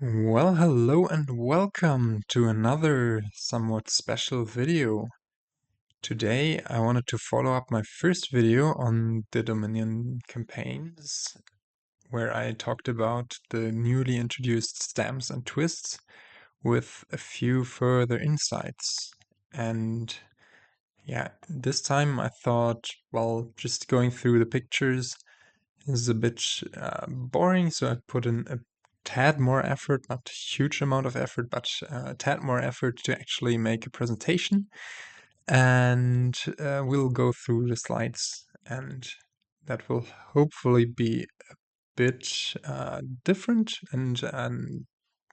Well, hello and welcome to another somewhat special video. Today I wanted to follow up my first video on the Dominion campaigns, where I talked about the newly introduced stamps and twists with a few further insights. And yeah, this time I thought, well, just going through the pictures is a bit boring, so I put in a tad more effort, not a huge amount of effort, but a tad more effort to actually make a presentation. And we'll go through the slides, and that will hopefully be a bit different and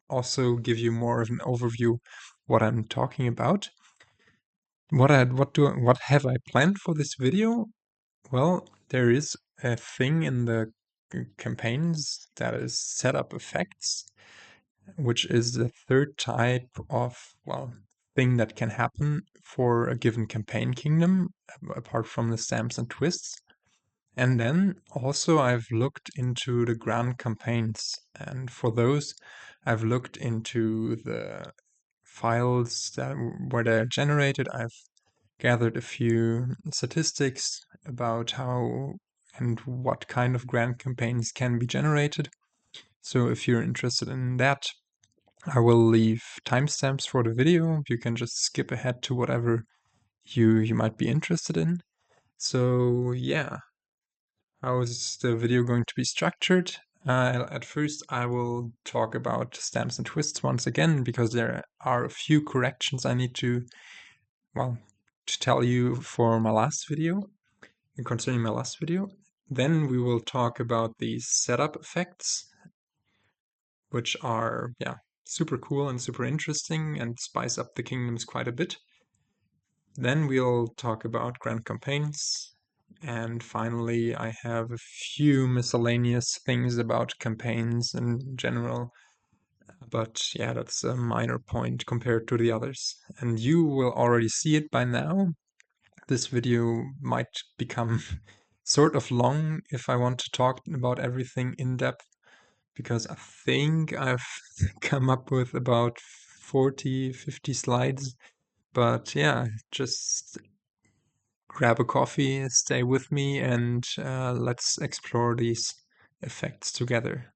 also give you more of an overview what I'm talking about. What have I planned for this video? Well, there is a thing in the campaigns that is setup effects, which is the third type of, well, thing that can happen for a given campaign kingdom, apart from the stamps and twists. And then also I've looked into the grand campaigns, and for those I've looked into the files where they're generated. I've gathered a few statistics about how and what kind of grand campaigns can be generated. So if you're interested in that, I will leave timestamps for the video. You can just skip ahead to whatever you might be interested in. So yeah, how is the video going to be structured? At first, I will talk about stamps and twists once again, because there are a few corrections I need to, well, to tell you for my last video, concerning my last video. Then we will talk about these setup effects, which are, yeah, super cool and super interesting and spice up the kingdoms quite a bit. Then we'll talk about grand campaigns. And finally, I have a few miscellaneous things about campaigns in general. But yeah, that's a minor point compared to the others. And you will already see it by now. This video might become sort of long if I want to talk about everything in depth, because I think I've come up with about 40, 50 slides. But yeah, just grab a coffee, stay with me, and let's explore these effects together.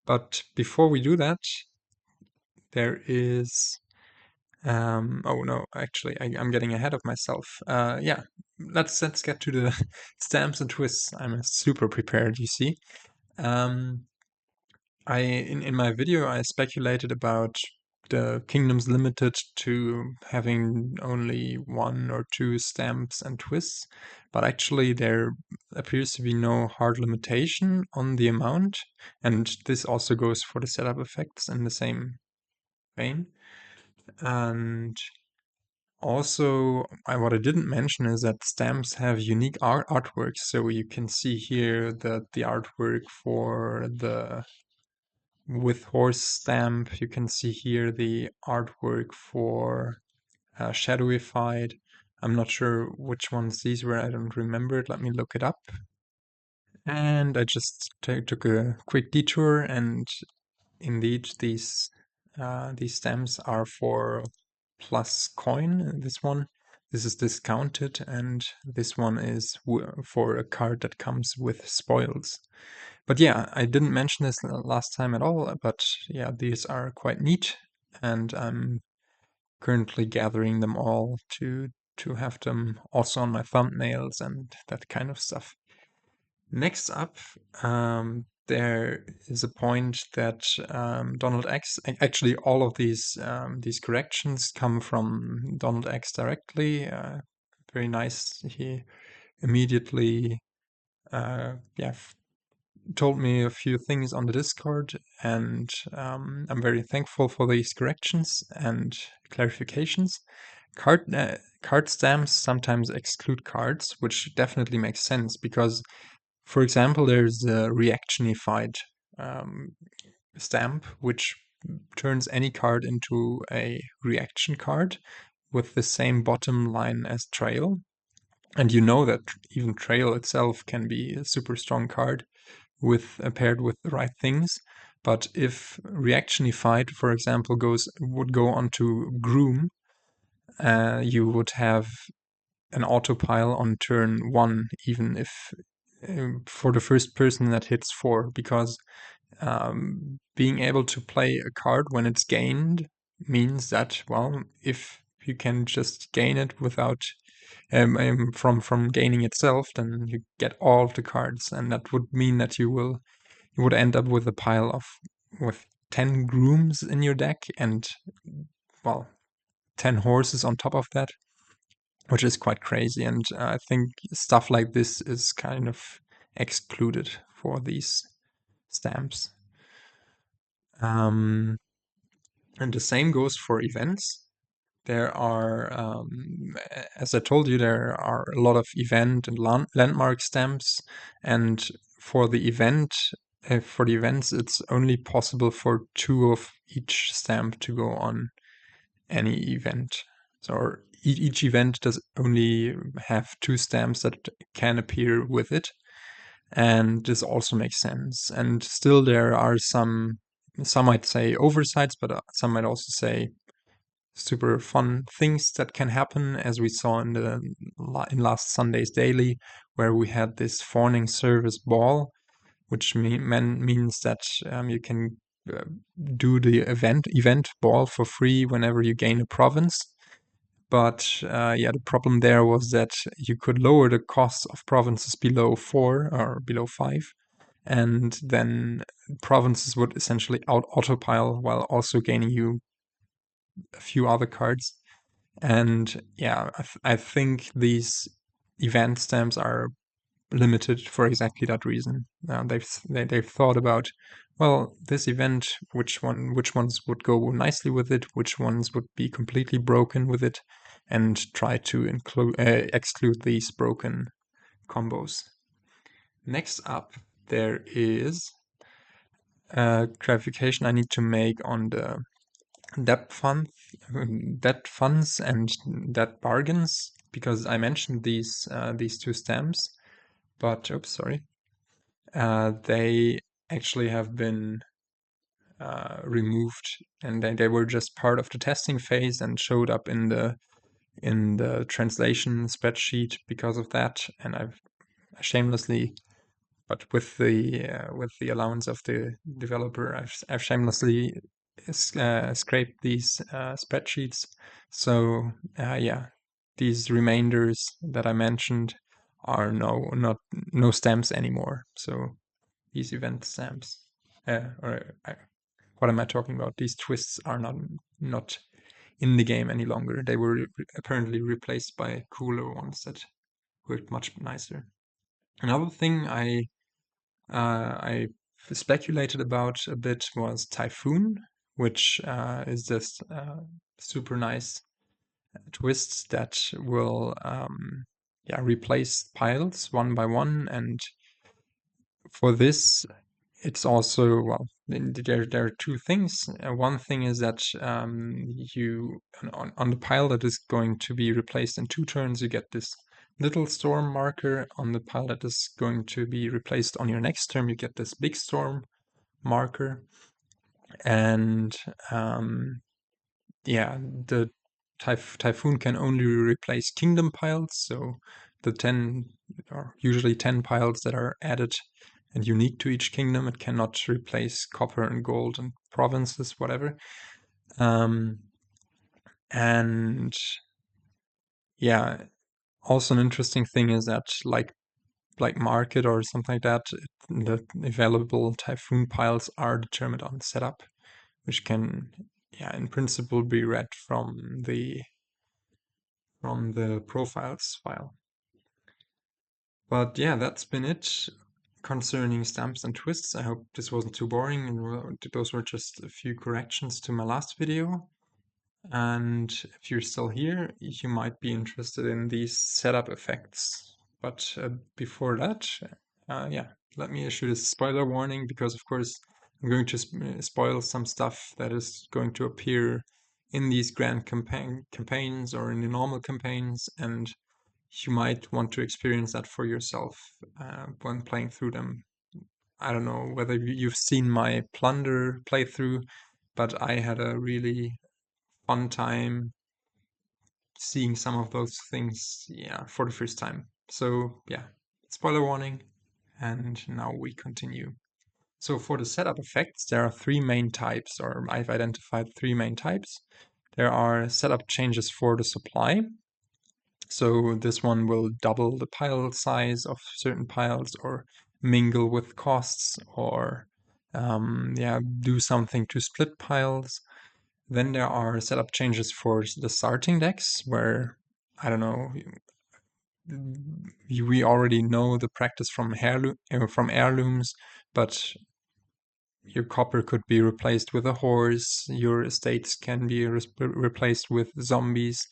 But before we do that, there is oh no, actually, I'm getting ahead of myself. Yeah, let's get to the stamps and twists. I'm super prepared, you see. Um, in my video, I speculated about the kingdoms limited to having only one or two stamps and twists, but actually there appears to be no hard limitation on the amount, and this also goes for the setup effects in the same vein. And also, what I didn't mention is that stamps have unique artworks. So you can see here that the artwork for the with horse stamp. You can see here the artwork for Shadowified. I'm not sure which ones these were. I don't remember it. Let me look it up. And I just took a quick detour, and indeed these stamps are for plus coin. This is discounted, and this one is for a card that comes with spoils. But yeah, I didn't mention this last time at all, but yeah, these are quite neat, and I'm currently gathering them all to have them also on my thumbnails and that kind of stuff. Next up, there is a point that Donald X. Actually, all of these corrections come from Donald X directly. Very nice. He immediately, yeah, told me a few things on the Discord, and I'm very thankful for these corrections and clarifications. Card stamps sometimes exclude cards, which definitely makes sense because, for example, there's a reactionified stamp, which turns any card into a reaction card with the same bottom line as Trail. And you know that even Trail itself can be a super strong card with paired with the right things. But if reactionified, for example, would go on to groom, you would have an autopile on turn 1, even if for the first person that hits 4, because being able to play a card when it's gained means that, well, if you can just gain it without from gaining itself, then you get all of the cards, and that would mean that you would end up with a pile with 10 grooms in your deck and, well, 10 horses on top of that, which is quite crazy. And I think stuff like this is kind of excluded for these stamps. And the same goes for events. There are, as I told you, there are a lot of event and landmark stamps, and for the events, it's only possible for 2 of each stamp to go on any event. So each event does only have 2 stamps that can appear with it, and this also makes sense. And still, there are some might say oversights, but some might also say super fun things that can happen, as we saw in last Sunday's daily, where we had this Fawning Service ball, which means that you can do the event ball for free whenever you gain a province. But yeah, the problem there was that you could lower the cost of provinces below 4 or below 5, and then provinces would essentially autopile while also gaining you a few other cards. And yeah, I think these event stamps are limited for exactly that reason. They've thought about, well, this event, which ones would go nicely with it, which ones would be completely broken with it, and try to exclude these broken combos. Next up, there is a clarification I need to make on the debt funds and debt bargains, because I mentioned these 2 stamps, but oops, sorry, they actually have been removed, and they were just part of the testing phase and showed up in the translation spreadsheet because of that. And I've shamelessly, but with the allowance of the developer, I've shamelessly scraped these spreadsheets. So yeah, these remainders that I mentioned are no stamps anymore. So these event stamps, what am I talking about? These twists are not in the game any longer. They were apparently replaced by cooler ones that worked much nicer. Another thing I speculated about a bit was Typhoon, which is this super nice twist that will replace piles one by one. And for this, it's also, well, there are 2 things. One thing is that you on the pile that is going to be replaced in 2 turns, you get this little storm marker. On the pile that is going to be replaced on your next turn, you get this big storm marker. And yeah, the Typhoon can only replace kingdom piles, so the 10 or usually 10 piles that are added and unique to each kingdom. It cannot replace copper and gold and provinces, whatever. And yeah, also an interesting thing is that like market or something like that, the available Typhoon piles are determined on setup, which can, yeah, in principle be read from the profiles file. But yeah, that's been it concerning stamps and twists. I hope this wasn't too boring, and those were just a few corrections to my last video. And if you're still here, you might be interested in these setup effects. But before that, yeah, let me issue this spoiler warning, because of course I'm going to spoil some stuff that is going to appear in these grand campaigns or in the normal campaigns, and you might want to experience that for yourself when playing through them. I don't know whether you've seen my plunder playthrough, but I had a really fun time seeing some of those things, yeah, for the first time. So yeah, spoiler warning, and now we continue. So for the setup effects, there are three main types, or I've identified three main types. There are setup changes for the supply. So this one will double the pile size of certain piles, or mingle with costs, or yeah, do something to split piles. Then there are setup changes for the starting decks, where, I don't know, we already know the practice from heirlooms, but your copper could be replaced with a horse, your estates can be replaced with zombies,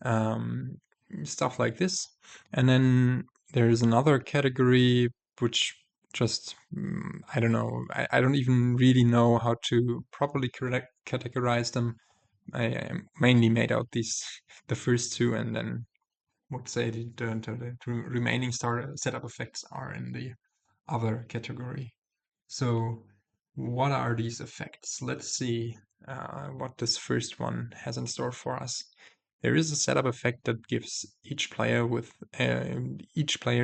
um, stuff like this. And then there's another category which just, I don't know, I don't even really know how to properly categorize them. I mainly made out the first two, and then would say the remaining setup effects are in the other category. So what are these effects? Let's see what this first one has in store for us. There is a setup effect that gives each player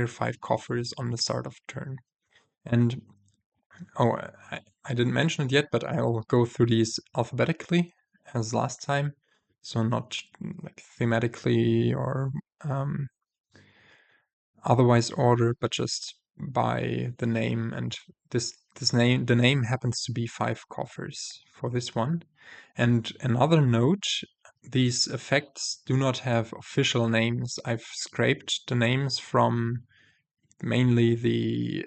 5 coffers on the start of turn. And oh, I didn't mention it yet, but I'll go through these alphabetically as last time. So not like thematically or otherwise order, but just by the name. And the name happens to be 5 coffers for this one. And another note, these effects do not have official names. I've scraped the names from mainly the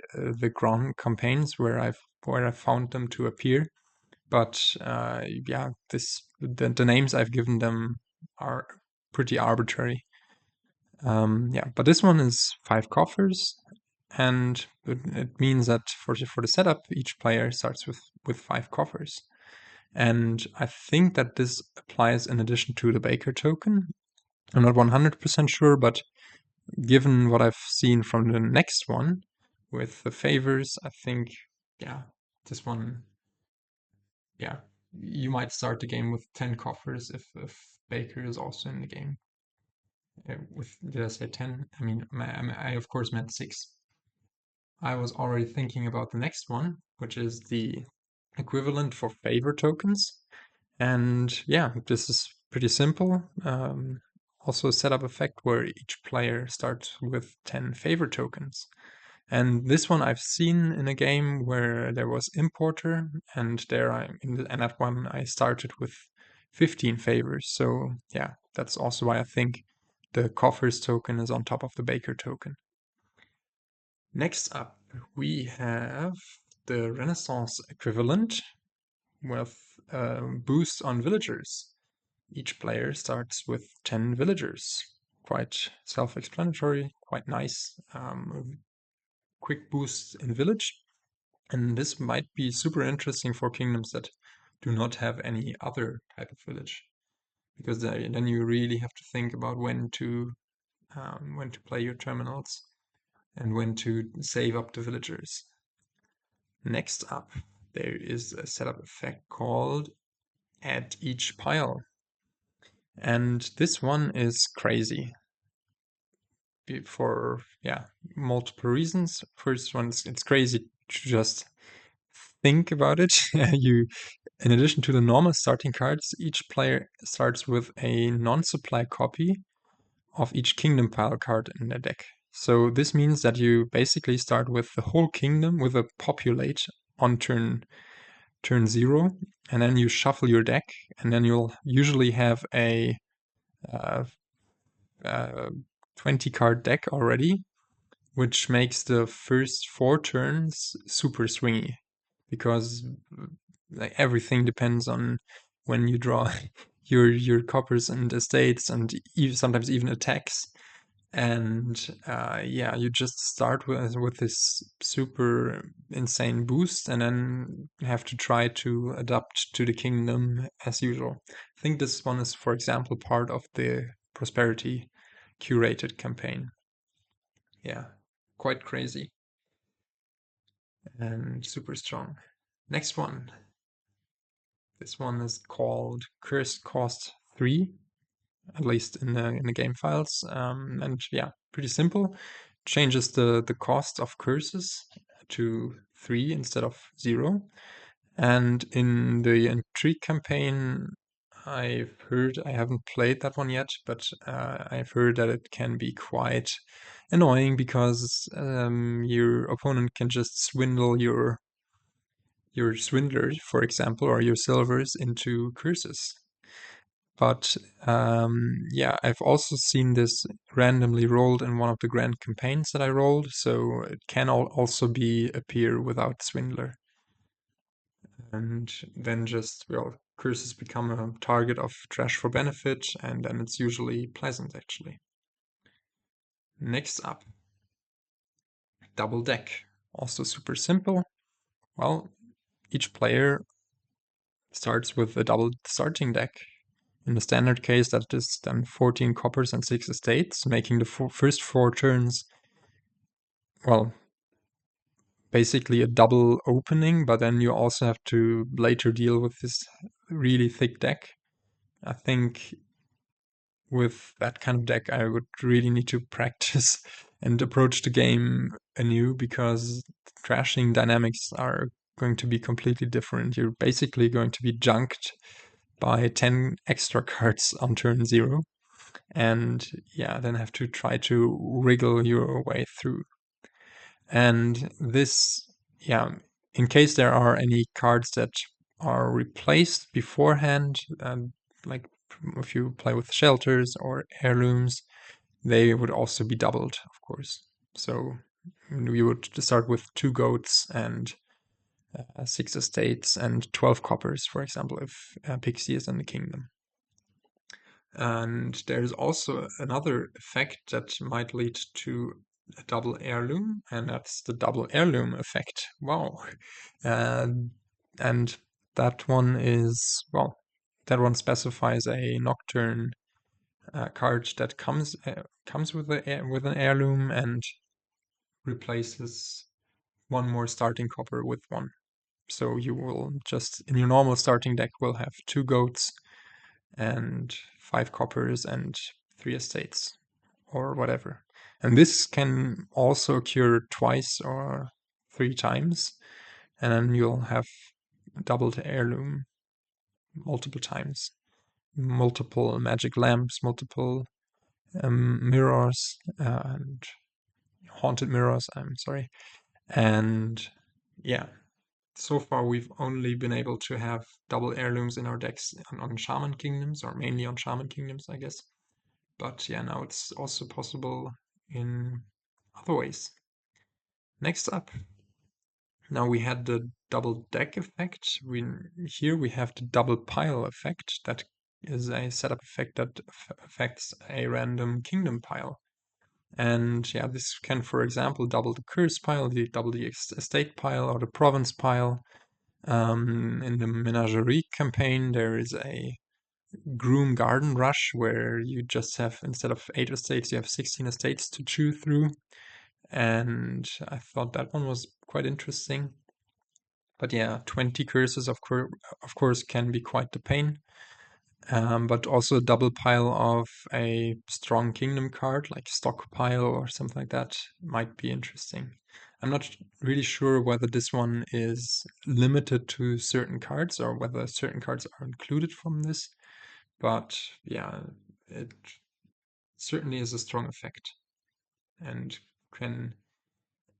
grand campaigns where I found them to appear. But yeah, the names I've given them are pretty arbitrary. Yeah, but this one is 5 coffers, and it means that for the setup, each player starts with 5 coffers. And I think that this applies in addition to the Baker token. I'm not 100% sure, but given what I've seen from the next one with the favors, I think, yeah, this one, yeah, you might start the game with 10 coffers if Baker is also in the game. Did I say 10? I mean, I of course meant 6. I was already thinking about the next one, which is the equivalent for favor tokens. And yeah, this is pretty simple. Also a setup effect where each player starts with 10 favor tokens. And this one I've seen in a game where there was importer, and and that one I started with 15 favors. So yeah, that's also why I think the Coffers token is on top of the Baker token. Next up, we have the Renaissance equivalent with boost on villagers. Each player starts with 10 villagers. Quite self-explanatory, quite nice. Quick boost in village. And this might be super interesting for kingdoms that do not have any other type of village, because then you really have to think about when to play your terminals and when to save up the villagers. Next up, there is a setup effect called Add Each Pile. And this one is crazy for, yeah, multiple reasons. First one, it's crazy to just think about it. In addition to the normal starting cards, each player starts with a non-supply copy of each kingdom pile card in their deck. So this means that you basically start with the whole kingdom with a populate on turn 0, and then you shuffle your deck, and then you'll usually have a 20 card deck already, which makes the first 4 turns super swingy, because like everything depends on when you draw your coppers and estates, and sometimes even attacks. And yeah, you just start with this super insane boost, and then have to try to adapt to the kingdom as usual. I think this one is, for example, part of the Prosperity curated campaign. Yeah, quite crazy. and super strong. Next one. This one is called Curse Cost 3, at least in the game files. And yeah, pretty simple. Changes the cost of curses to 3 instead of 0. And in the Intrigue campaign, I've heard, I haven't played that one yet, but I've heard that it can be quite annoying because your opponent can just swindle your swindlers, for example, or your silvers into curses. But yeah, I've also seen this randomly rolled in one of the grand campaigns that I rolled, so it can also be appear without swindler. And then just, well, curses become a target of trash for benefit, and then it's usually pleasant, actually. Next up, double deck. Also super simple. Well, each player starts with a double starting deck. In the standard case, that is then 14 coppers and 6 estates, making the first 4 turns, well, basically a double opening, but then you also have to later deal with this really thick deck. I think with that kind of deck, I would really need to practice and approach the game anew, because trashing dynamics are going to be completely different. You're basically going to be junked by 10 extra cards on turn 0. And yeah, then have to try to wriggle your way through. And this, yeah, in case there are any cards that are replaced beforehand, like if you play with shelters or heirlooms, they would also be doubled, of course. So we would start with 2 goats and 6 estates and 12 coppers, for example, if Pixie is in the kingdom. And there's also another effect that might lead to a double heirloom, and that's the double heirloom effect. Wow. And that one is, well, that one specifies a nocturne card that comes with an heirloom and replaces one more starting copper with one. So you will just, in your normal starting deck, will have 2 goats and 5 coppers and 3 estates, or whatever. And this can also occur twice or 3 times, and then you'll have doubled heirloom multiple times. Multiple magic lamps, multiple mirrors, and haunted mirrors, I'm sorry. And yeah, so far we've only been able to have double heirlooms in our decks on Shaman Kingdoms, or mainly on Shaman Kingdoms, I guess. But yeah, now it's also possible in other ways. Next up, now we had the double deck effect. Here we have the double pile effect. That is a setup effect that affects a random kingdom pile. And yeah, this can, for example, double the curse pile, double the estate pile, or the province pile. In the Menagerie campaign, there is a Groom Garden Rush where you just have, instead of 8 estates, you have 16 estates to chew through. And I thought that one was quite interesting. But yeah, 20 curses, of course, can be quite the pain. But also a double pile of a strong kingdom card, like Stockpile or something like that, might be interesting. I'm not really sure whether this one is limited to certain cards or whether certain cards are included from this. But yeah, it certainly is a strong effect and can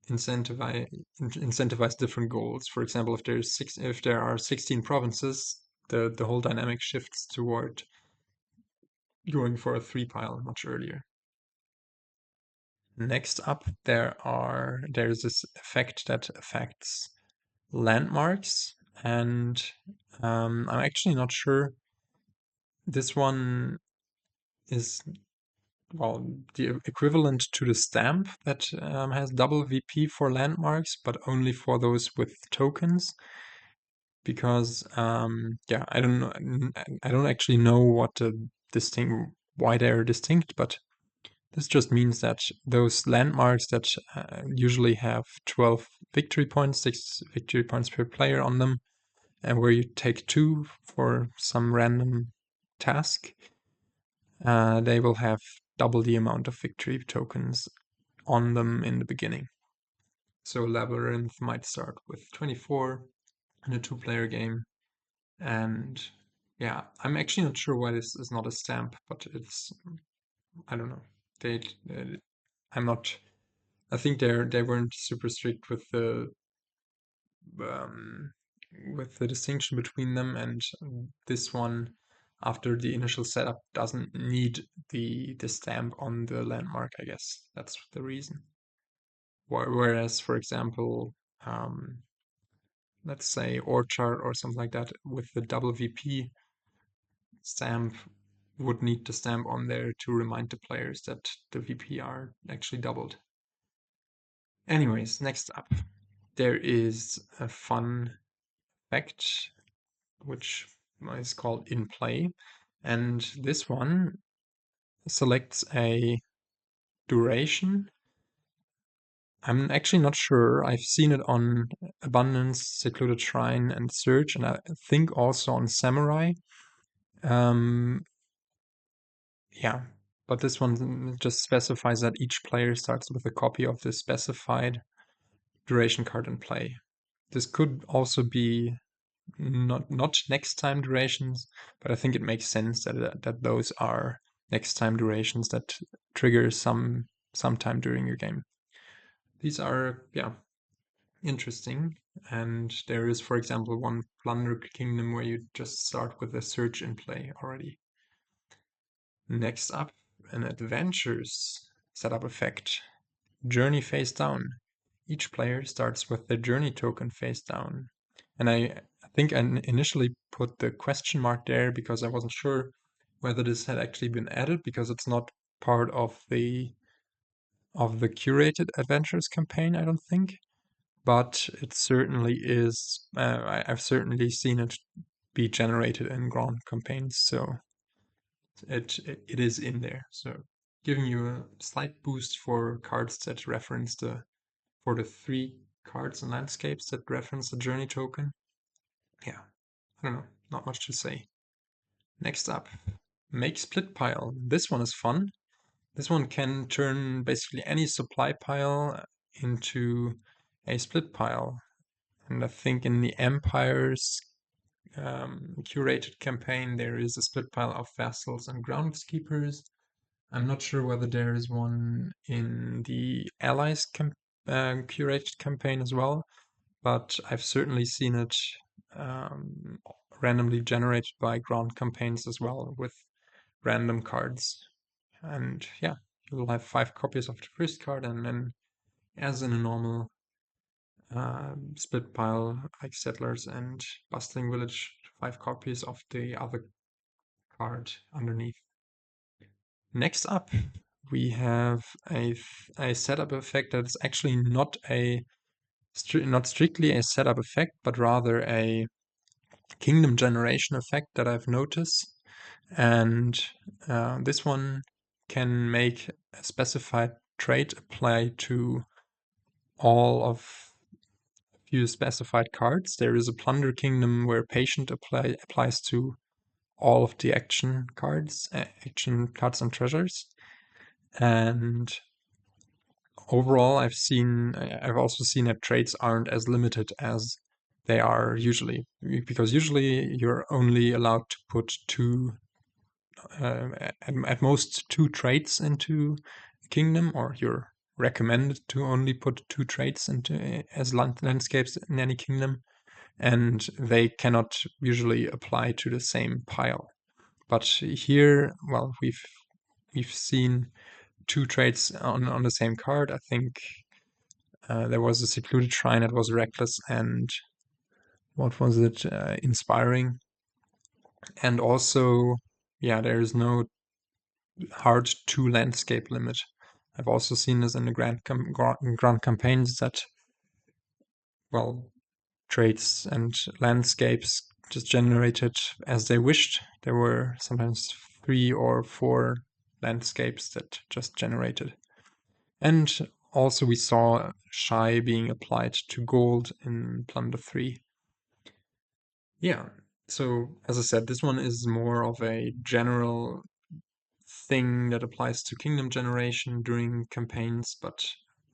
incentivize different goals. For example, if there are 16 provinces, the whole dynamic shifts toward going for a 3 pile much earlier. Next up, there's this effect that affects landmarks, and I'm actually not sure. This one is, well, the equivalent to the stamp that has double VP for landmarks, but only for those with tokens. Because yeah, I don't actually know what why they're distinct, but This just means that those landmarks that usually have 12 victory points, 6 victory points per player on them, and where you take 2 for some random task, they will have double the amount of victory tokens on them in the beginning. So Labyrinth might start with 24 in a 2-player game. And yeah, I'm actually not sure why this is not a stamp, but it's, I don't know. I'm not, I think they weren't super strict um, with the distinction between them, and this one, after the initial setup, doesn't need the stamp on the landmark, I guess. That's the reason. Whereas, for example, let's say Orchard or something like that with the double VP stamp would need the stamp on there to remind the players that the VP are actually doubled. Anyways, next up, there is a fun fact which is called In Play, and this one selects a duration. I'm actually not sure. I've seen it on Abundance, Secluded Shrine, and Search, and I think also on Samurai. Yeah, but this one just specifies that each player starts with a copy of the specified duration card in play. This could also be not next time durations, but I think it makes sense that those are next time durations that trigger sometime during your game. These are interesting, and there is, for example, one Plunder Kingdom where you just start with a search in play already. Next up, an adventures setup effect. Journey face down. Each player starts with their journey token face down. And I think I initially put the question mark there because I wasn't sure whether this had actually been added, because it's not part of the curated adventures campaign, I don't think. But it certainly is. I've certainly seen it be generated in Grand campaigns, so it is in there. So giving you a slight boost for cards that reference for the 3 cards and landscapes that reference the journey token. Yeah, I don't know, not much to say. Next up, make split pile. This one is fun. This one can turn basically any supply pile into a split pile. And I think in the Empire's curated campaign, there is a split pile of vassals and groundskeepers. I'm not sure whether there is one in the Allies curated campaign as well, but I've certainly seen it randomly generated by Grand campaigns as well with random cards. And yeah, you'll have 5 copies of the first card, and then, as in a normal split pile like Settlers and Bustling Village, 5 copies of the other card underneath. Next up, we have a setup effect that is actually not not strictly a setup effect, but rather a kingdom generation effect that I've noticed. And this one can make a specified trait apply to all of a few specified cards. There is a Plunder Kingdom where Patient applies to all of the action cards and treasures. And overall, I've also seen that traits aren't as limited as they are usually, because usually you're only allowed to put 2, at most 2 traits into a kingdom, or you're recommended to only put 2 traits into as landscapes in any kingdom, and they cannot usually apply to the same pile. But here, well, we've seen 2 traits on the same card. I think there was a Secluded Shrine that was Reckless, and what was it? Inspiring. And also, yeah, there is no hard 2 landscape limit. I've also seen this in the grand campaigns that, well, traits and landscapes just generated as they wished. There were sometimes 3 or 4 landscapes that just generated. And also we saw Shy being applied to gold in Plunder 3. Yeah, so as I said, this one is more of a general thing that applies to kingdom generation during campaigns, but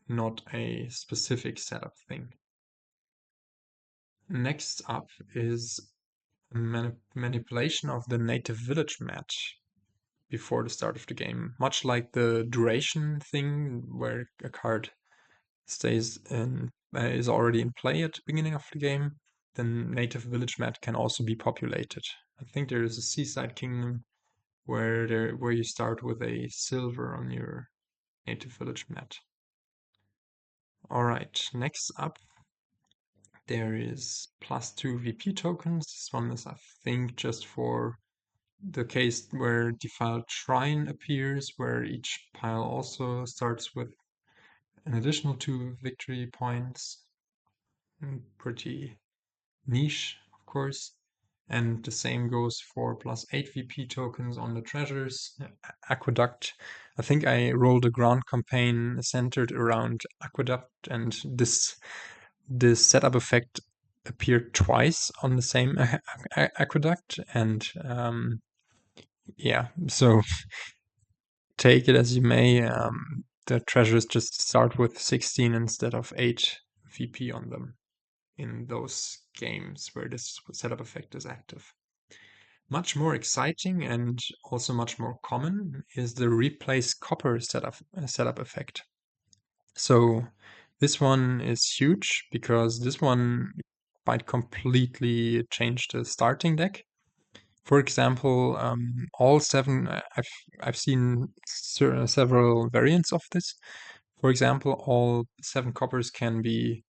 not a specific setup thing. Next up is manipulation of the native village match before the start of the game. Much like the duration thing, where a card stays in is already in play at the beginning of the game, then native village mat can also be populated. I think there is a seaside kingdom where you start with a silver on your native village mat. All right, next up there is +2 VP tokens. This one is, I think, just for the case where Defiled Shrine appears, where each pile also starts with an additional 2 victory points. Pretty niche, of course. And the same goes for +8 VP tokens on the treasures. Aqueduct. I think I rolled a ground campaign centered around Aqueduct, and this setup effect appeared twice on the same Aqueduct, and yeah, so take it as you may. The treasures just start with 16 instead of 8 VP on them in those games where this setup effect is active. Much more exciting and also much more common is the replace copper setup effect. So this one is huge because this one might completely change the starting deck. For example, all 7, I've seen several variants of this. For example, all 7 coppers can be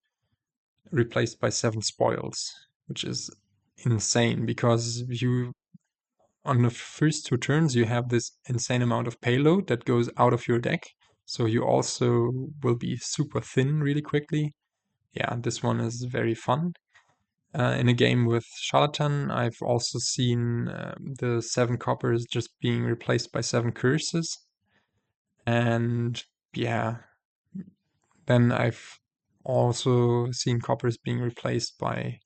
replaced by 7 spoils, which is insane because you, on the first 2 turns, you have this insane amount of payload that goes out of your deck. So you also will be super thin really quickly. Yeah, this one is very fun. In a game with Charlatan, I've also seen the 7 coppers just being replaced by 7 curses. And yeah, then I've also seen coppers being replaced by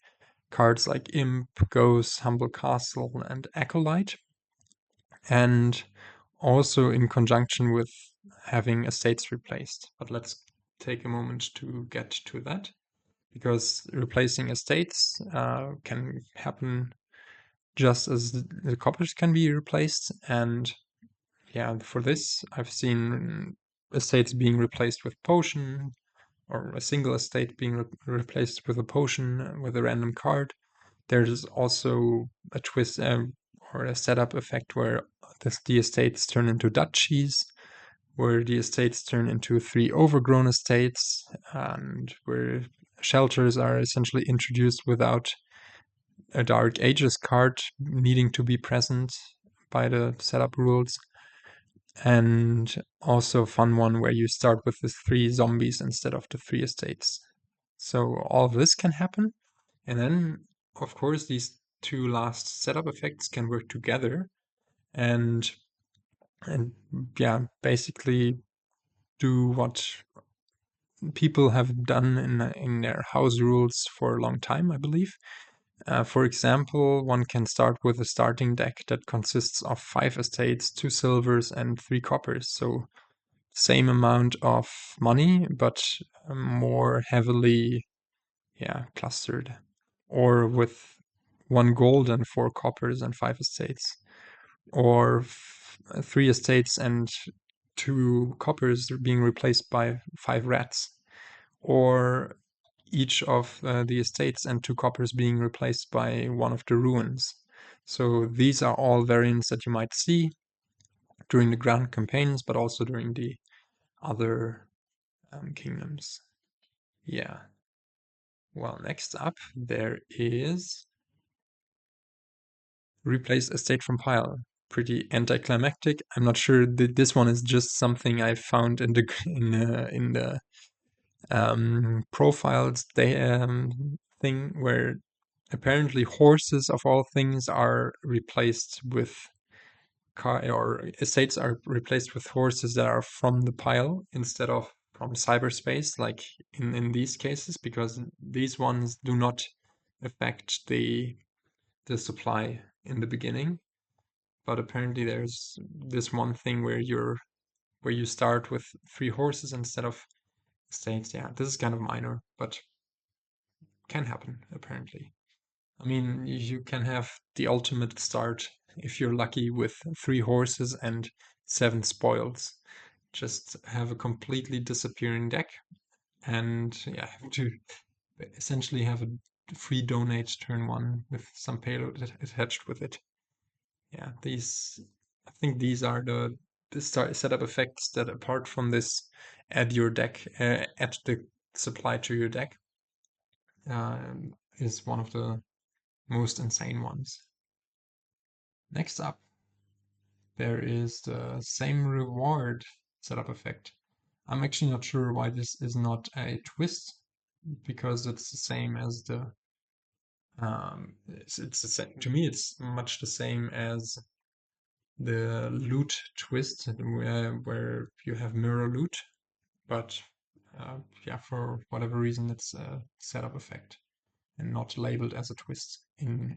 cards like Imp, Ghost, Humble Castle, and Acolyte. And also in conjunction with having estates replaced. But let's take a moment to get to that, because replacing estates can happen just as the coppers can be replaced. And yeah, for this, I've seen estates being replaced with potion, or a single estate being replaced with a potion with a random card. There's also a twist or a setup effect where the estates turn into duchies, where the estates turn into 3 overgrown estates, and where shelters are essentially introduced without a Dark Ages card needing to be present by the setup rules. And also a fun one where you start with the 3 zombies instead of the 3 estates. So all of this can happen. And then, of course, these 2 last setup effects can work together and yeah, basically do what people have done in their house rules for a long time, I believe. For example, one can start with a starting deck that consists of 5 estates, 2 silvers, and 3 coppers. So same amount of money, but more heavily, clustered. Or with 1 gold and 4 coppers and 5 estates. Or 3 estates and 2 coppers being replaced by 5 rats. Or each of the estates and 2 coppers being replaced by 1 of the ruins. So these are all variants that you might see during the grand campaigns, but also during the other kingdoms. Yeah. Well, next up there is replace estate from pile. Pretty anticlimactic. I'm not sure that this one is just something I found in the in the profiles thing, where apparently horses of all things are replaced with estates are replaced with horses that are from the pile instead of from cyberspace, like in these cases, because these ones do not affect the supply in the beginning. But apparently there's this one thing where you start with 3 horses instead of estates. Yeah, this is kind of minor, but can happen apparently. I mean, you can have the ultimate start if you're lucky with 3 horses and 7 spoils. Just have a completely disappearing deck, and yeah, have to essentially have a free donate turn 1 with some payload attached with it. Yeah, I think these are the setup effects that, apart from this, add the supply to your deck, is one of the most insane ones. Next up, there is the same reward setup effect. I'm actually not sure why this is not a twist, because it's the same as the it's the same. To me, it's much the same as the loot twist, where you have mirror loot, but yeah, for whatever reason, it's a setup effect and not labeled as a twist in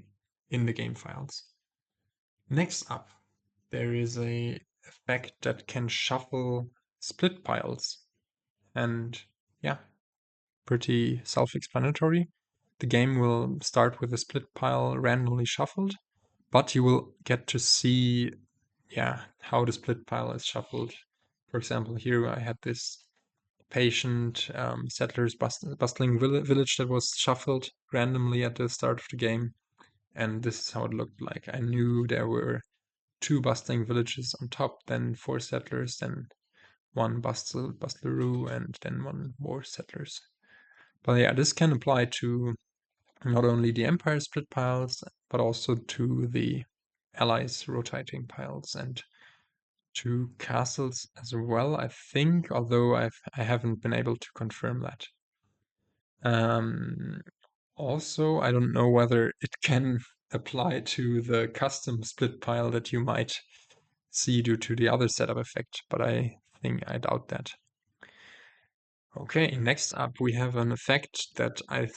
the game files. Next up, there is a effect that can shuffle split piles, and yeah, pretty self-explanatory. The game will start with a split pile randomly shuffled, but you will get to see, yeah, how the split pile is shuffled. For example, here I had this patient settlers bustling village that was shuffled randomly at the start of the game, and this is how it looked like. I knew there were 2 bustling villages on top, then 4 settlers, then 1 bustleroo, and then 1 more settlers. But yeah, this can apply to not only the Empire split piles, but also to the Allies rotating piles and to castles as well, I think, although I haven't been able to confirm that. Also, I don't know whether it can apply to the custom split pile that you might see due to the other setup effect, but I think I doubt that. Okay, next up we have an effect that I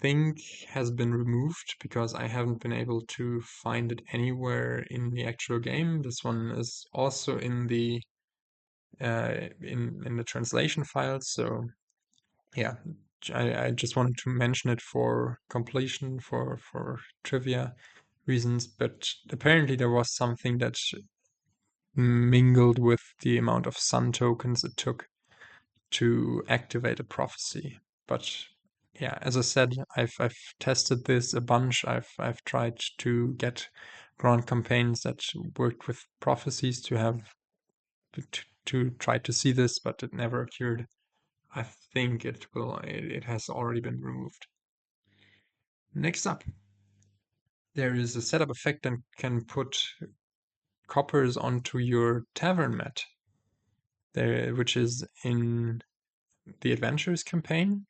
think has been removed because I haven't been able to find it anywhere in the actual game. This one is also in the in the translation files, so yeah, I just wanted to mention it for completion, for trivia reasons, but apparently there was something that mingled with the amount of sun tokens it took to activate a prophecy. But yeah, as I said, I've tested this a bunch. I've tried to get grand campaigns that worked with prophecies to try to see this, but it never occurred. I think it has already been removed. Next up, there is a setup effect that can put coppers onto your tavern mat, which is in the Adventures campaign.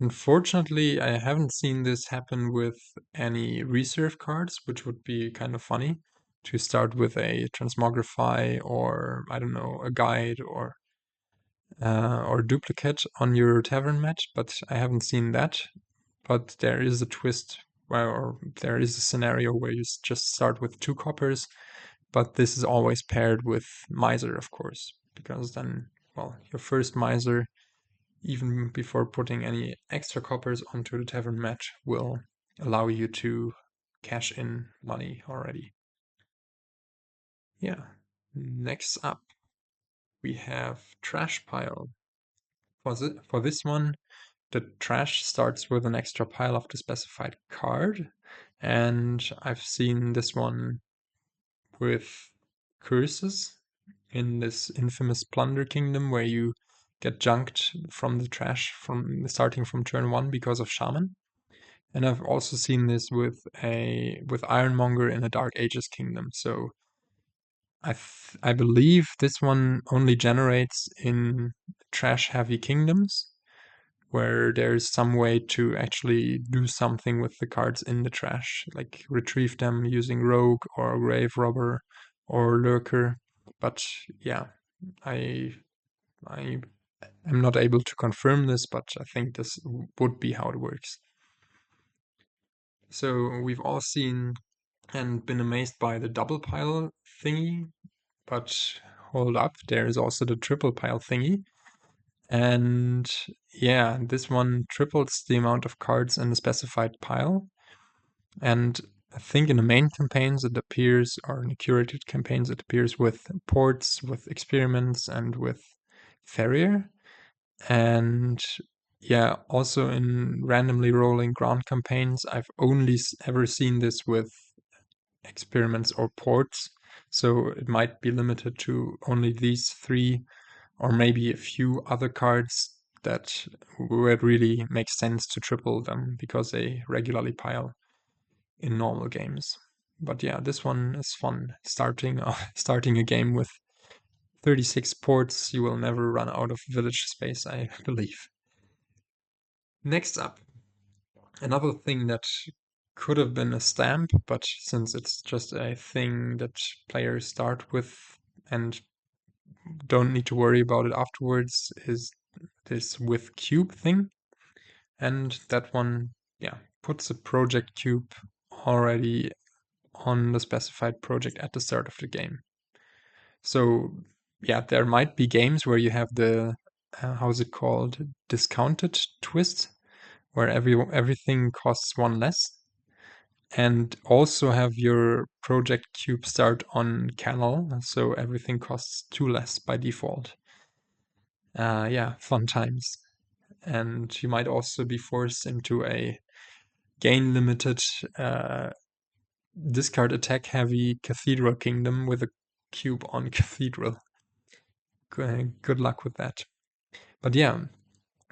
Unfortunately, I haven't seen this happen with any reserve cards, which would be kind of funny to start with a transmogrify, or I don't know, a guide or duplicate on your tavern mat, but I haven't seen that. But there is a twist or there is a scenario where you just start with 2 coppers, but this is always paired with miser, of course, because then, well, your first miser, even before putting any extra coppers onto the tavern mat, will allow you to cash in money already. Yeah. Next up, we have trash pile. For this one, the trash starts with an extra pile of the specified card, and I've seen this one with curses in this infamous Plunder Kingdom, where you get junked from the trash starting from turn 1 because of Shaman. And I've also seen this with Ironmonger in a Dark Ages Kingdom. So I believe this one only generates in trash heavy kingdoms, where there's some way to actually do something with the cards in the trash, like retrieve them using Rogue or Grave Robber or Lurker. But yeah, I am not able to confirm this, but I think this would be how it works. So we've all seen and been amazed by the double pile thingy, but hold up, there is also the triple pile thingy. And yeah, this one triples the amount of cards in the specified pile. And I think in the main campaigns it appears, or in the curated campaigns it appears with ports, with experiments, and with Farrier. And yeah, also in randomly rolling ground campaigns, I've only ever seen this with experiments or ports. So it might be limited to only these three, or maybe a few other cards that where it really makes sense to triple them because they regularly pile in normal games. But yeah, this one is fun. Starting a game with 36 ports, you will never run out of village space, I believe. Next up, another thing that could have been a stamp, but since it's just a thing that players start with and don't need to worry about it afterwards, is this with cube thing. And that one, yeah, puts a project cube already on the specified project at the start of the game. So yeah, there might be games where you have the how's it called, discounted twist, where everything costs one less, and also have your project cube start on Canal, so everything costs two less by default. Yeah, fun times. And you might also be forced into a gain limited discard attack heavy Cathedral Kingdom with a cube on Cathedral. Good luck with that. But yeah,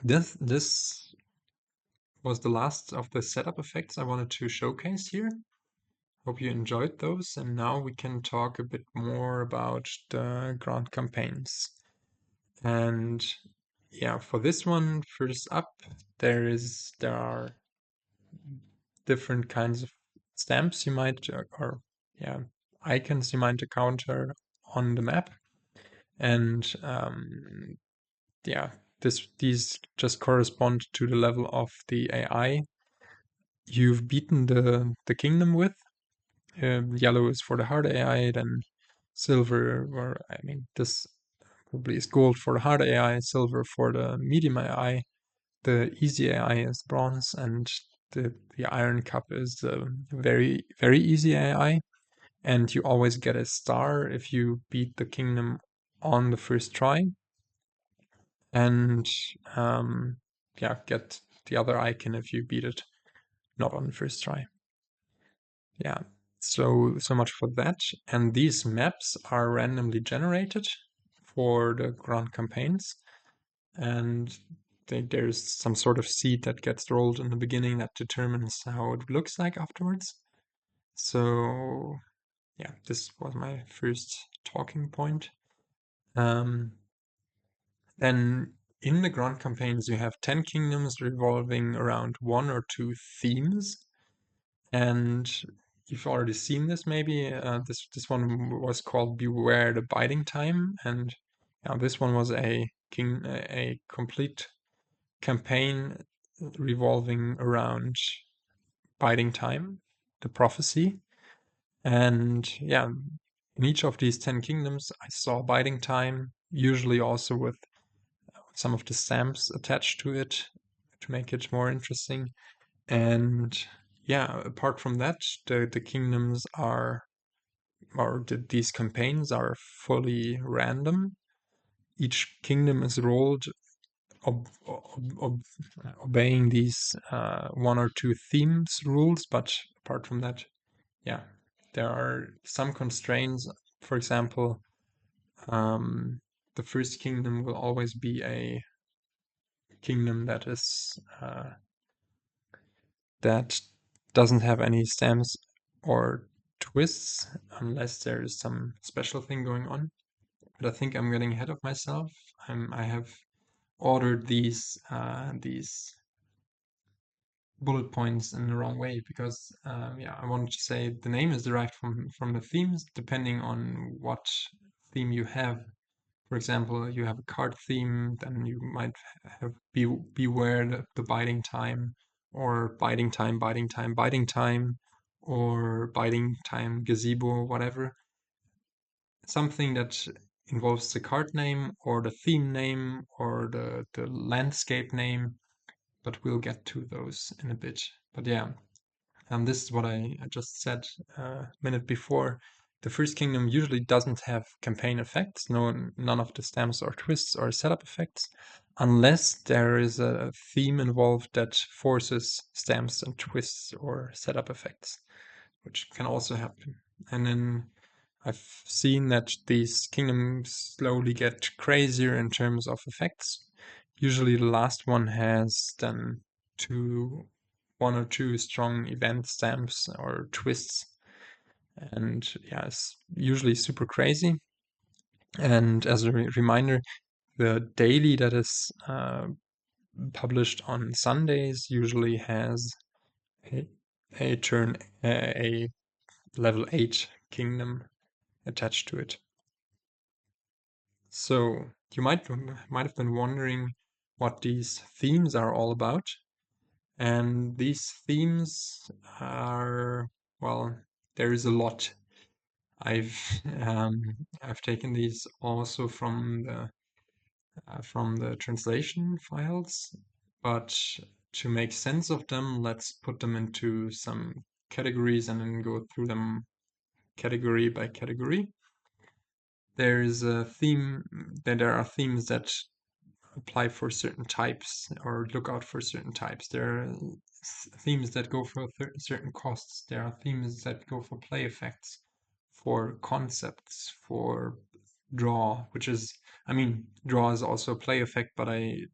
this was the last of the setup effects I wanted to showcase here. Hope you enjoyed those, and now we can talk a bit more about the grand campaigns. And yeah, for this one, first up, there are different kinds of stamps you might, or yeah, icons you might encounter on the map. And yeah, these just correspond to the level of the AI you've beaten the kingdom with. Yellow is for the hard AI, then silver, or I mean, this probably is gold for the hard AI, silver for the medium AI, the easy AI is bronze, and the iron cup is the very, very easy AI. And you always get a star if you beat the kingdom on the first try. And yeah, get the other icon if you beat it not on the first try. Yeah, so much for that. And these maps are randomly generated for the grand campaigns, and there's some sort of seed that gets rolled in the beginning that determines how it looks like afterwards. So yeah, this was my first talking point. Then in the grand campaigns, you have 10 kingdoms revolving around one or two themes. And you've already seen this maybe. This one was called Beware the Biding Time. And this one was a complete campaign revolving around Biding Time, the prophecy. And yeah, in each of these 10 kingdoms, I saw Biding Time, usually also with some of the stamps attached to it to make it more interesting. And yeah, apart from that, the kingdoms are, or these campaigns are fully random. Each kingdom is rolled obeying these one or two themes rules, but apart from that, yeah, there are some constraints. For example, the first kingdom will always be a kingdom that is that doesn't have any stamps or twists unless there is some special thing going on. But I think I'm getting ahead of myself. I have ordered these bullet points in the wrong way, because yeah, I wanted to say the name is derived from the themes, depending on what theme you have. For example, you have a card theme, then you might have beware the biding time, or biding time, biding time, biding time, or biding time gazebo, whatever. Something that involves the card name or the theme name or the landscape name, but we'll get to those in a bit. But yeah, this is what I just said a minute before. The first kingdom usually doesn't have campaign effects, none of the stamps or twists or setup effects, unless there is a theme involved that forces stamps and twists or setup effects, which can also happen. And then I've seen that these kingdoms slowly get crazier in terms of effects. Usually the last one has then one or two strong event stamps or twists, and yeah, it's usually super crazy. And as a reminder, the daily that is published on Sundays usually has a, a level 8 kingdom attached to it. So you might have been wondering what these themes are all about. And these themes are, well, there is a lot. I've I've taken these also from the translation files, but to make sense of them, let's put them into some categories and then go through them category by category. There is a theme that there are themes that apply for certain types or look out for certain types. There are themes that go for certain costs. There are themes that go for play effects, for concepts, for draw, which is, I mean, draw is also a play effect, but I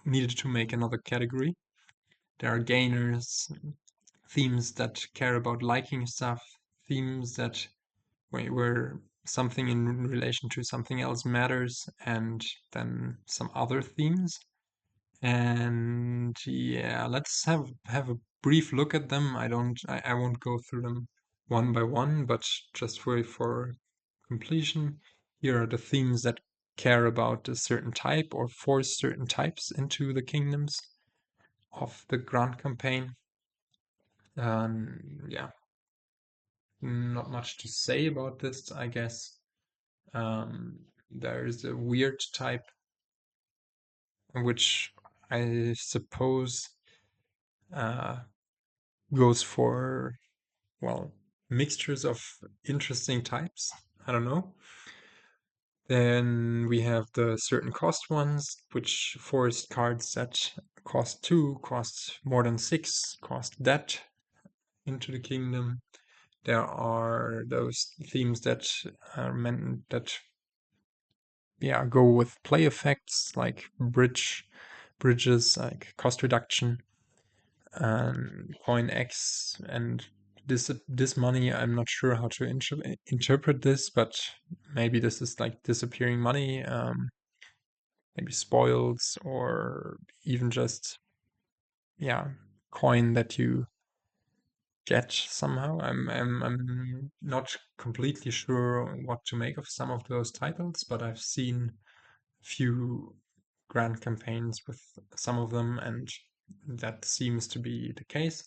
needed to make another category. There are gainers, themes that care about liking stuff, themes that where something in relation to something else matters, and then some other themes. And yeah, let's have a brief look at them. I won't go through them one by one, but just for completion, here are the themes that care about a certain type or force certain types into the kingdoms of the Grand campaign. Yeah, not much to say about this, I guess. There's a weird type, which I suppose uh, goes for, well, mixtures of interesting types. I don't know. Then we have the certain cost ones, which force cards that cost 2, cost more than 6, cost that into the kingdom. There are those themes that are meant that, yeah, go with play effects like bridges, like cost reduction, and coin X, and this money. I'm not sure how to interpret this, but maybe this is like disappearing money, maybe spoils, or even just, yeah, coin that you get somehow. I'm not completely sure what to make of some of those titles, but I've seen few grand campaigns with some of them, and that seems to be the case.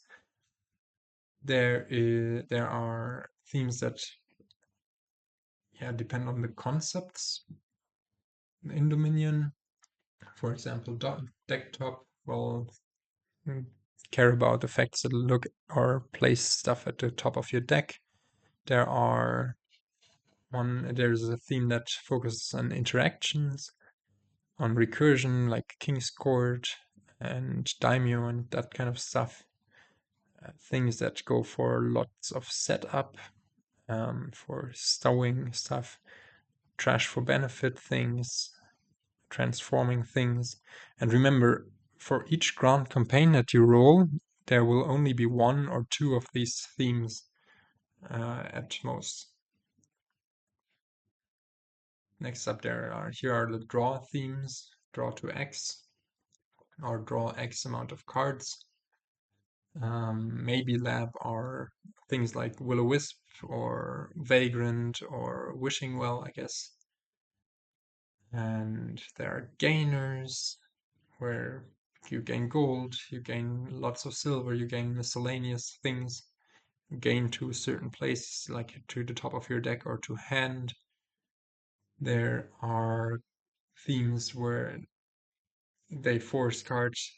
There are themes that, yeah, depend on the concepts in Dominion. For example, deck top will care about effects that look or place stuff at the top of your deck. There's a theme that focuses on interactions, on recursion, like King's Court and Daimyo and that kind of stuff. Things that go for lots of setup, for stowing stuff, trash for benefit things, transforming things. And remember, for each grand campaign that you roll, there will only be one or two of these themes at most. Next up, here are the draw themes. draw to X or draw X amount of cards. Maybe lab are things like Will-O-Wisp or Vagrant or Wishing Well, I guess. And there are gainers, where you gain gold, you gain lots of silver, you gain miscellaneous things, you gain to certain places, like to the top of your deck or to hand. There are themes where they force cards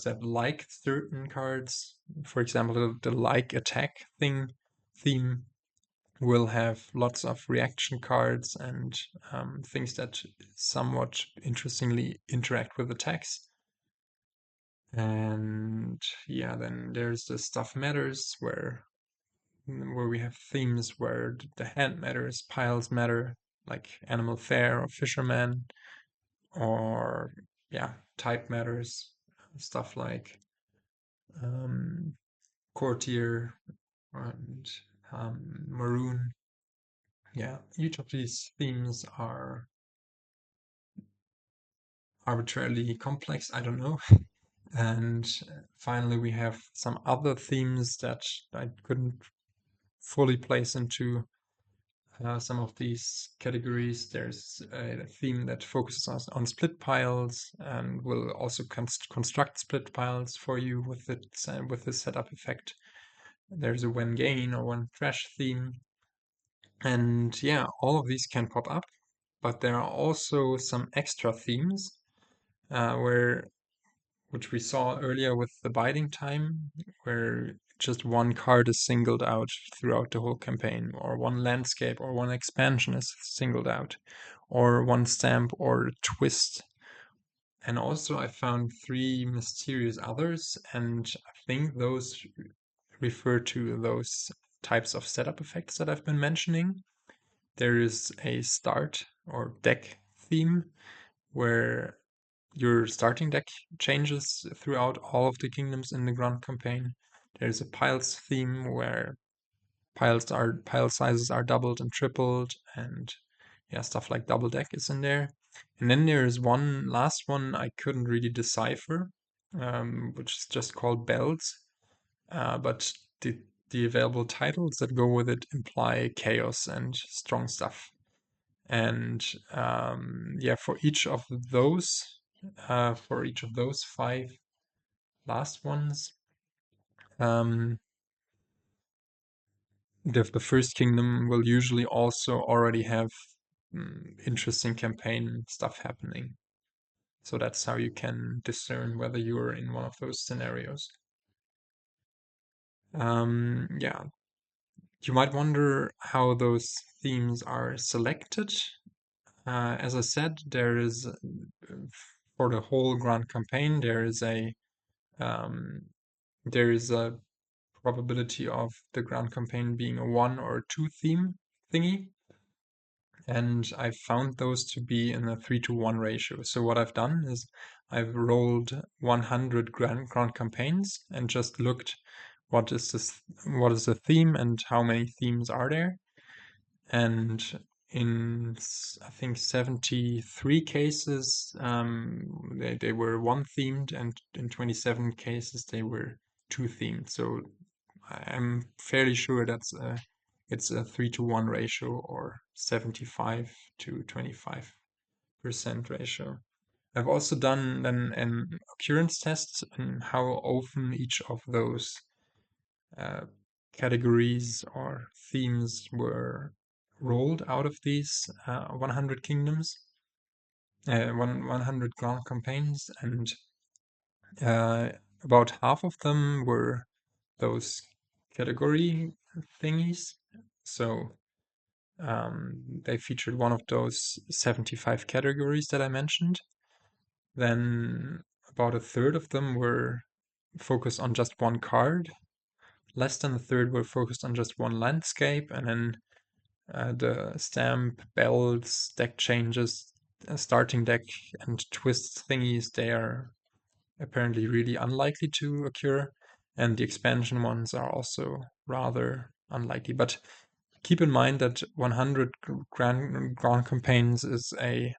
that like certain cards. For example, the like attack theme will have lots of reaction cards and things that somewhat interestingly interact with attacks. And yeah, then there's the stuff matters where we have themes where the hand matters, piles matter, like animal fair or fisherman, or yeah, type matters, stuff like courtier and maroon. Yeah, each of these themes are arbitrarily complex, I don't know. And finally, we have some other themes that I couldn't fully place into some of these categories. There's a theme that focuses on split piles and will also construct split piles for you with the setup effect. There's a when gain or when trash theme. And yeah, all of these can pop up, but there are also some extra themes which we saw earlier with the biding time, where just one card is singled out throughout the whole campaign, or one landscape or one expansion is singled out, or one stamp or twist. And also I found 3 mysterious others, and I think those refer to those types of setup effects that I've been mentioning. There is a start or deck theme where your starting deck changes throughout all of the kingdoms in the Grand Campaign. There's a piles theme where pile sizes are doubled and tripled, and yeah, stuff like double deck is in there. And then there's one last one I couldn't really decipher, which is just called bells. But the available titles that go with it imply chaos and strong stuff. And yeah, for each of those 5 last ones, the first kingdom will usually also already have interesting campaign stuff happening. So that's how you can discern whether you're in one of those scenarios. Yeah, you might wonder how those themes are selected. As I said, there is for the whole Grand Campaign, there is a probability of the Grand Campaign being a 1 or 2 theme thingy. And I found those to be in a 3-to-1 ratio. So what I've done is I've rolled 100 Grand Campaigns and just looked what is the theme and how many themes are there. And in I think 73 cases they were 1 themed, and in 27 cases they were 2 themed. So I'm fairly sure it's a 3-to-1 ratio or 75 to 25% ratio. I've also done an occurrence test on how often each of those categories or themes were rolled out of these 100 kingdoms, 100 Grand Campaigns, and about half of them were those category thingies. So they featured one of those 75 categories that I mentioned. Then about a third of them were focused on just one card. Less than a third were focused on just one landscape, and then the stamp, bells, deck changes, starting deck, and twist thingies, they are apparently really unlikely to occur. And the expansion ones are also rather unlikely. But keep in mind that 100 grand campaigns is a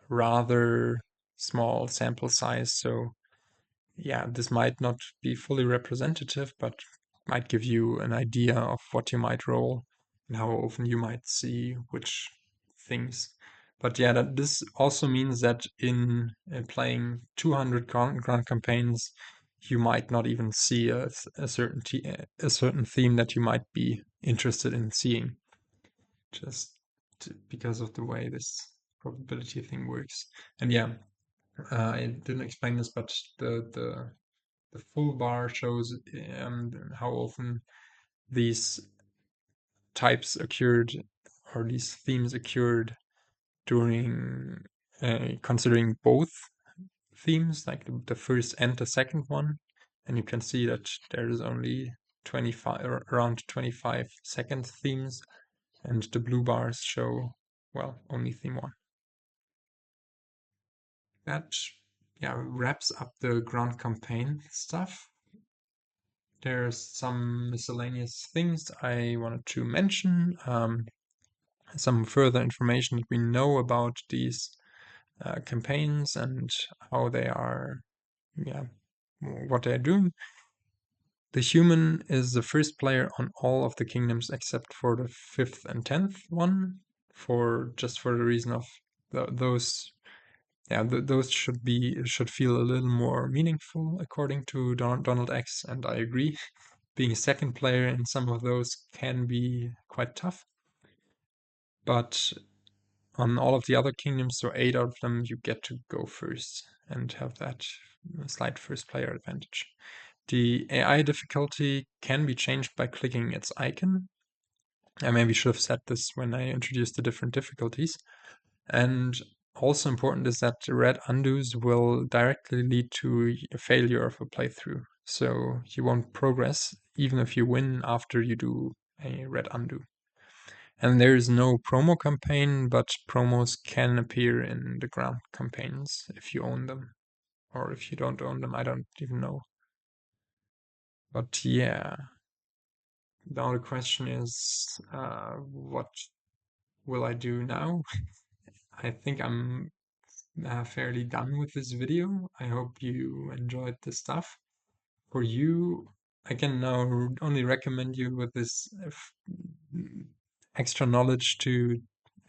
rather small sample size, so yeah, this might not be fully representative, but might give you an idea of what you might roll and how often you might see which things. But yeah, this also means that in playing 200 grand campaigns, you might not even see a certain theme that you might be interested in seeing, just because of the way this probability thing works. And yeah, I didn't explain this, but the full bar shows how often these types occurred, or these themes occurred during considering both themes, like the first and the second one. And you can see that there is only 25 or around 25 second themes, and the blue bars show, well, only theme one. That, yeah, wraps up the Grand Campaign stuff. There's some miscellaneous things I wanted to mention, some further information that we know about these campaigns and how they are, yeah, what they're doing. The human is the first player on all of the kingdoms except for the 5th and 10th one, for the reason of those. Yeah, those should feel a little more meaningful, according to Donald X, and I agree. Being a second player in some of those can be quite tough. But on all of the other kingdoms, so 8 out of them, you get to go first and have that slight first player advantage. The AI difficulty can be changed by clicking its icon. I maybe should have said this when I introduced the different difficulties. And also important is that the red undos will directly lead to a failure of a playthrough. So you won't progress even if you win after you do a red undo. And there is no promo campaign, but promos can appear in the ground campaigns if you own them. Or if you don't own them, I don't even know. But yeah, now the question is, what will I do now? I think I'm fairly done with this video. I hope you enjoyed the stuff. For you, I can now only recommend you with this extra knowledge to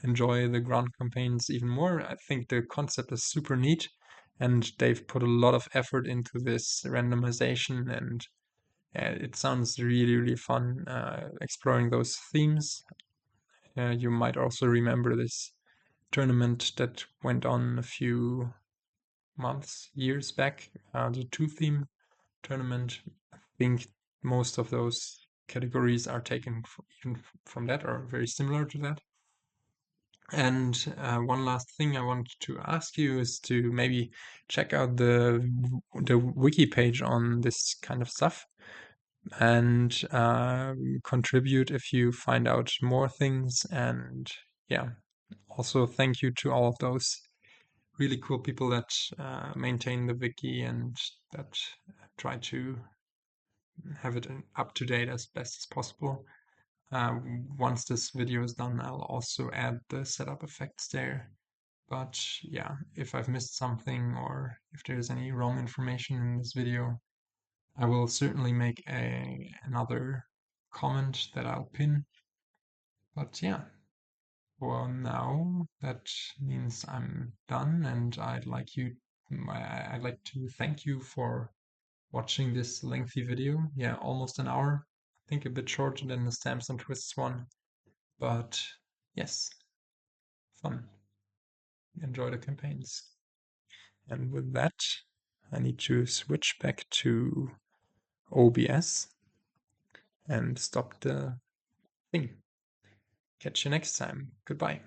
enjoy the ground campaigns even more. I think the concept is super neat, and they've put a lot of effort into this randomization, and it sounds really, really fun exploring those themes. You might also remember this tournament that went on a few months, years back, the 2-theme tournament. I think most of those categories are taken even from that, or very similar to that. And one last thing I wanted to ask you is to maybe check out the wiki page on this kind of stuff, and contribute if you find out more things. And yeah, also thank you to all of those really cool people that maintain the wiki and that try to have it up to date as best as possible. Once this video is done, I'll also add the setup effects there. But yeah, if I've missed something or if there's any wrong information in this video, I will certainly make another comment that I'll pin. But yeah, well, now that means I'm done, and I'd like to thank you for watching this lengthy video. Yeah, almost an hour. I think a bit shorter than the Stamps and Twists one. But yes, fun. Enjoy the campaigns. And with that, I need to switch back to OBS and stop the thing. Catch you next time. Goodbye.